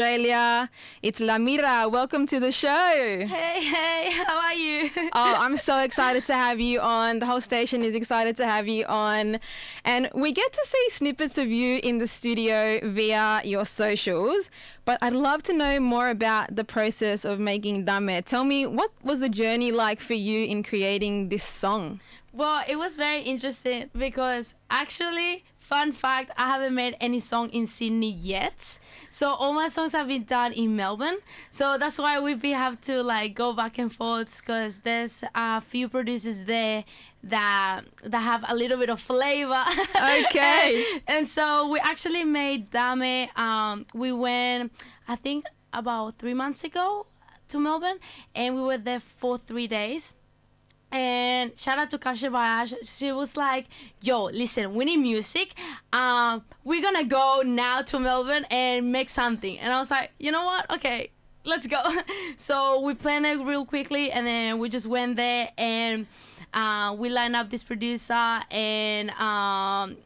Australia. It's Lamira. Welcome to the show. Hey, how are you? Oh, I'm so excited to have you on. The whole station is excited to have you on. And we get to see snippets of you in the studio via your socials. But I'd love to know more about the process of making Dame. Tell me, what was the journey like for you in creating this song? Well, it was very interesting because actually, fun fact, I haven't made any song in Sydney yet. So all my songs have been done in Melbourne. So that's why have to like go back and forth because there's a few producers there that have a little bit of flavor. Okay. and so we actually made Dame. We went, I think, about 3 months ago to Melbourne, and we were there for 3 days. And shout out to Kasha Bayash. She was like, yo, listen, we need music. We're gonna go now to Melbourne and make something. And I was like, you know what? Okay, let's go. So we planned it real quickly, and then we just went there and we lined up this producer and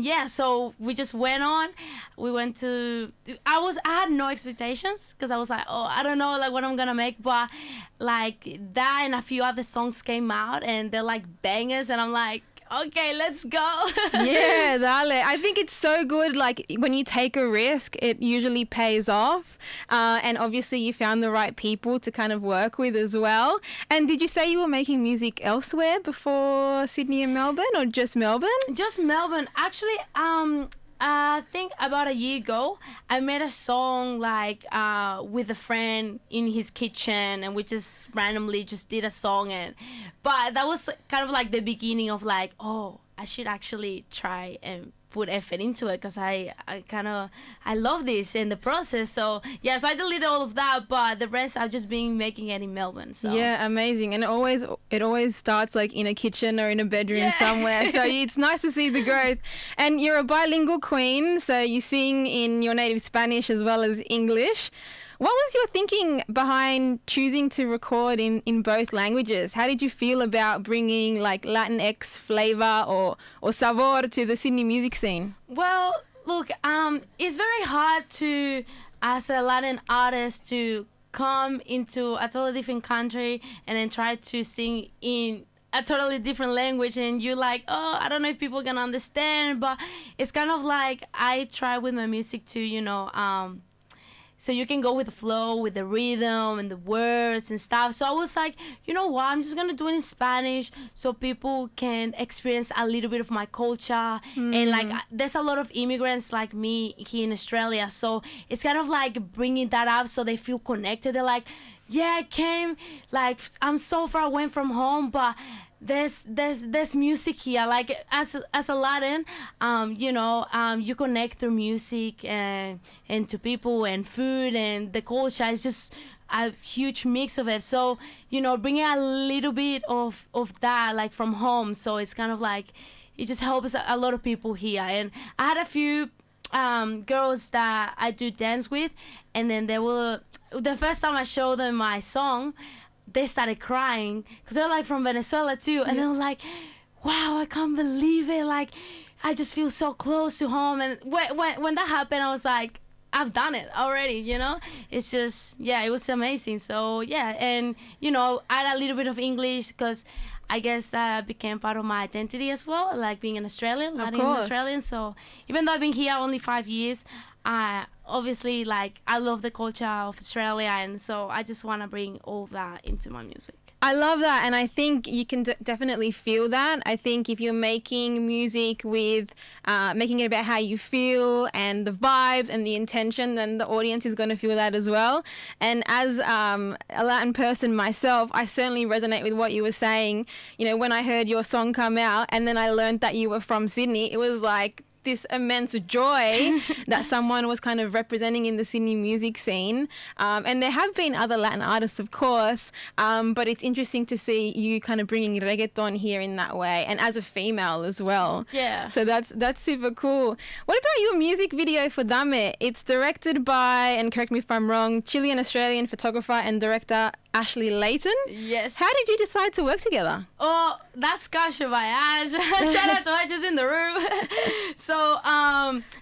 yeah, so we just went on. We went to. I had no expectations because I was like, oh, I don't know, like what I'm gonna make, but like that and a few other songs came out and they're like bangers, and I'm like, okay, let's go. Yeah, dale. I think it's so good. Like when you take a risk, it usually pays off. And obviously you found the right people to kind of work with as well. And did you say you were making music elsewhere before Sydney and Melbourne, or just Melbourne? Just Melbourne. Actually, I think about a year ago, I made a song like with a friend in his kitchen, and we just randomly just did a song. But that was kind of like the beginning of like, oh, I should actually try and put effort into it because I love this in the process. So yeah, so I deleted all of that, but the rest I've just been making it in Melbourne. So yeah, amazing. And it always starts like in a kitchen or in a bedroom somewhere. So it's nice to see the growth. And you're a bilingual queen, so you sing in your native Spanish as well as English. What was your thinking behind choosing to record in both languages? How did you feel about bringing like Latinx flavor or sabor to the Sydney music scene? Well, look, it's very hard to, as a Latin artist, to come into a totally different country and then try to sing in a totally different language, and you're like, oh, I don't know if people can understand, but it's kind of like I try with my music to, so you can go with the flow, with the rhythm and the words and stuff. So I was like, you know what, I'm just going to do it in Spanish so people can experience a little bit of my culture. And like, there's a lot of immigrants like me here in Australia. So it's kind of like bringing that up so they feel connected. They're like, yeah, I came, like, I'm so far away from home, but there's music here. Like as a Latin, you connect through music and to people and food and the culture. It's just a huge mix of it. So bringing a little bit of that like from home. So it's kind of like it just helps a lot of people here. And I had a few girls that I do dance with, and then the first time I showed them my song, they started crying because they're like from Venezuela too, and they were like, wow, I can't believe it, like I just feel so close to home. And when that happened, I was like, I've done it already. It's just, yeah, it was amazing. So yeah, and add a little bit of English because I guess that became part of my identity as well, like being an Australian, Latin Australian. So even though I've been here only 5 years, obviously, like, I love the culture of Australia, and so I just want to bring all that into my music. I love that, and I think you can definitely feel that. I think if you're making music with making it about how you feel and the vibes and the intention, then the audience is going to feel that as well. And as a Latin person myself, I certainly resonate with what you were saying. When I heard your song come out and then I learned that you were from Sydney, it was like this immense joy that someone was kind of representing in the Sydney music scene. And there have been other Latin artists, of course, but it's interesting to see you kind of bringing reggaeton here in that way, and as a female as well. Yeah. So that's super cool. What about your music video for Dame? It's directed by, and correct me if I'm wrong, Chilean-Australian photographer and director Ashley Layton. Yes. How did you decide to work together? Oh, that's Kasha by Ash. Shout out to Ash, is in the room. So So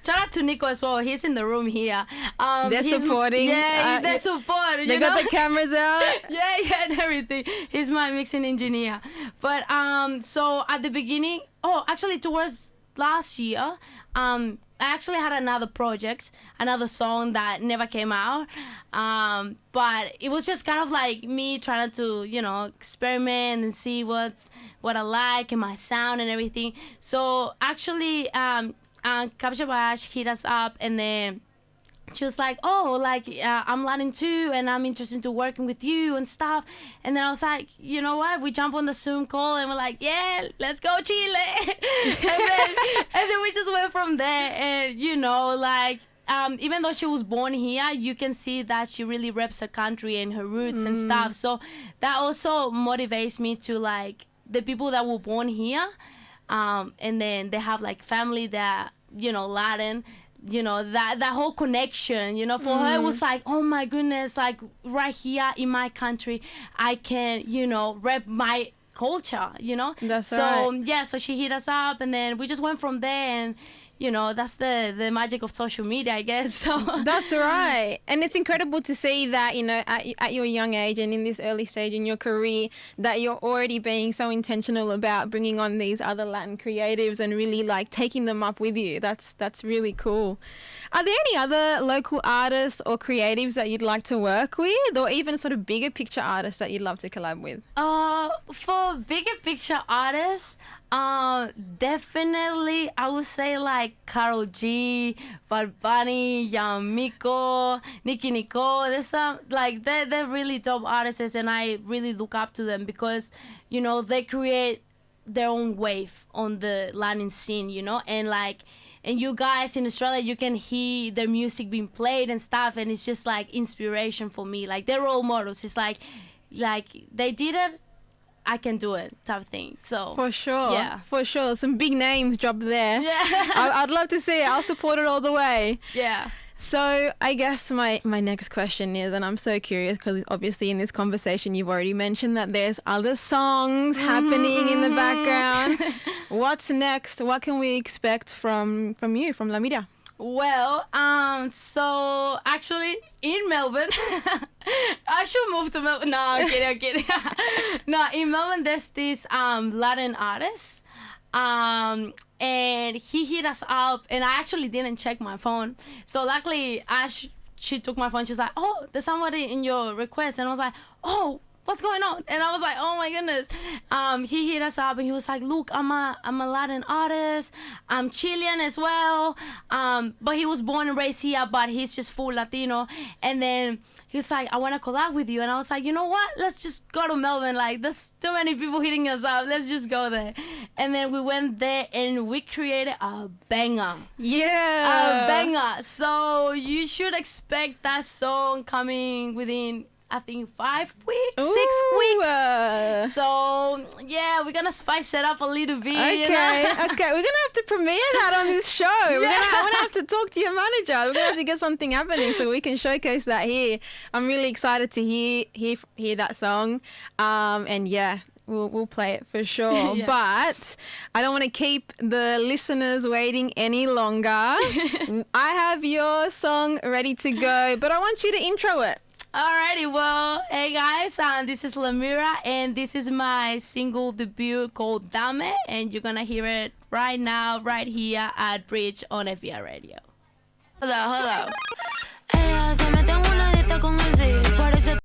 shout out to Nico as well. He's in the room here. They're supporting. Yeah, they're supporting. They got the cameras out. Yeah, and everything. He's my mixing engineer. But so at the beginning, actually towards last year, I actually had another project, another song that never came out. But it was just kind of like me trying to, experiment and see what I like and my sound and everything. So actually, Capture Bash hit us up, and then she was like, I'm Latin too, and I'm interested in working with you and stuff. And then I was like, you know what? We jump on the Zoom call and we're like, yeah, let's go Chile. and then we just went from there. And, even though she was born here, you can see that she really reps her country and her roots and stuff. So that also motivates me to, the people that were born here, and then they have, family that, Latin, that whole connection, for her it was like, oh my goodness, right here in my country I can, rep my culture, That's so right. yeah, so she hit us up, and then we just went from there. And that's the magic of social media, I guess. So That's right. And it's incredible to see that, at your young age and in this early stage in your career, that you're already being so intentional about bringing on these other Latin creatives and really taking them up with you. That's really cool. Are there any other local artists or creatives that you'd like to work with, or even sort of bigger picture artists that you'd love to collab with? For bigger picture artists, definitely I would say Karol G, Bad Bunny, Young Miko, Nicki Nicole. There's some they're really dope artists, and I really look up to them because they create their own wave on the Latin scene, and you guys in Australia, you can hear their music being played and stuff, and it's just inspiration for me. They're role models. It's like they did it, I can do it type of thing. So For sure. Yeah. For sure. Some big names dropped there. Yeah. I'd love to see it. I'll support it all the way. Yeah. So I guess my next question is, and I'm so curious because obviously in this conversation you've already mentioned that there's other songs happening in the background. What's next? What can we expect from you, from La Mira? Well, so actually in Melbourne, I should move to Melbourne. No, I'm kidding. No, in Melbourne there's this Latin artist. And he hit us up, and I actually didn't check my phone. So luckily, she took my phone. She was like, "Oh, there's somebody in your request," and I was like, "Oh, what's going on?" And I was like, "Oh my goodness." He hit us up, and he was like, "Look, I'm a Latin artist. I'm Chilean as well. But he was born and raised here, but he's just full Latino." And then he was like, "I want to collab with you." And I was like, "You know what? Let's just go to Melbourne. There's too many people hitting us up. Let's just go there." And then we went there, and we created a banger. Yeah. A banger. So you should expect that song coming within, I think, 5 weeks, 6 weeks. So yeah, we're gonna spice it up a little bit. Okay, okay. We're gonna have to premiere that on this show. I'm gonna have to talk to your manager. We're gonna have to get something happening so we can showcase that here. I'm really excited to hear that song. And yeah. We'll play it for sure. Yeah. But I don't want to keep the listeners waiting any longer. I have your song ready to go, but I want you to intro it. Alrighty, well, hey guys, this is La Mira, and this is my single debut called Dame, and you're gonna hear it right now, right here at Bridge on FBI Radio. Hold up. Ella se mete en